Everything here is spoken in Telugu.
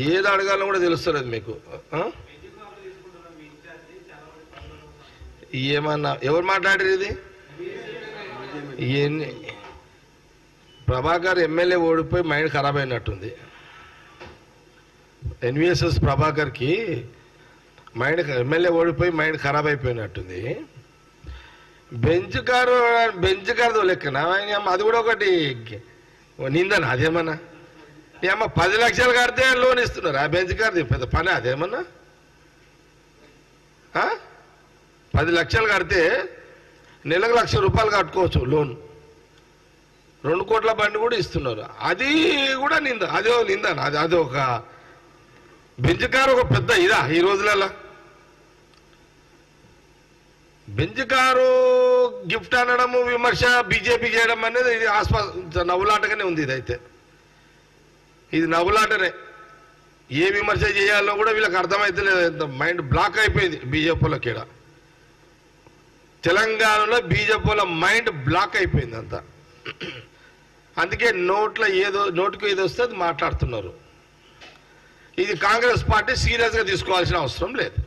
ఏది అడగాలో కూడా తెలుస్తలేదు మీకు. ఏమన్నా ఎవరు మాట్లాడారు ఇది? ప్రభాకర్ ఎమ్మెల్యే ఓడిపోయి మైండ్ ఖరాబ్ అయినట్టుంది. ఎన్విఎస్ఎస్ ప్రభాకర్కి ఎమ్మెల్యే ఓడిపోయి మైండ్ ఖరాబ్ అయిపోయినట్టుంది. బెంచ్ కారు లెక్కన అది కూడా ఒకటి నిందనా? అదేమన్నా ఏమన్నా 10 లక్షలు కడితే లోన్ ఇస్తున్నారు. ఆ బెంచ్ కారు పెద్ద పని అదేమన్నా? 10 లక్షలు కడితే నెలకు ₹1,00,000 కట్టుకోవచ్చు లోన్. 2 కోట్ల బండి కూడా ఇస్తున్నారు. అది కూడా నింద. అదే నిందనా? అది ఒక బెంచ్ కారు ఒక పెద్ద ఇదా ఈ రోజులలో? బెంచ్ కారు గిఫ్ట్ అనడము, విమర్శ బీజేపీ చేయడం అనేది ఇది నవ్వులాటగానే ఉంది. ఇదైతే ఇది నవ్వులాటనే. ఏ విమర్శ చేయాలో కూడా వీళ్ళకి అర్థమైతే లేదు. మైండ్ బ్లాక్ అయిపోయింది బీజేపీలోకి. తెలంగాణలో బీజేపీల మైండ్ బ్లాక్ అయిపోయింది అంతా. అందుకే నోటికి ఏదో వస్తే అది మాట్లాడుతున్నారు. ఇది కాంగ్రెస్ పార్టీ సీరియస్గా తీసుకోవాల్సిన అవసరం లేదు.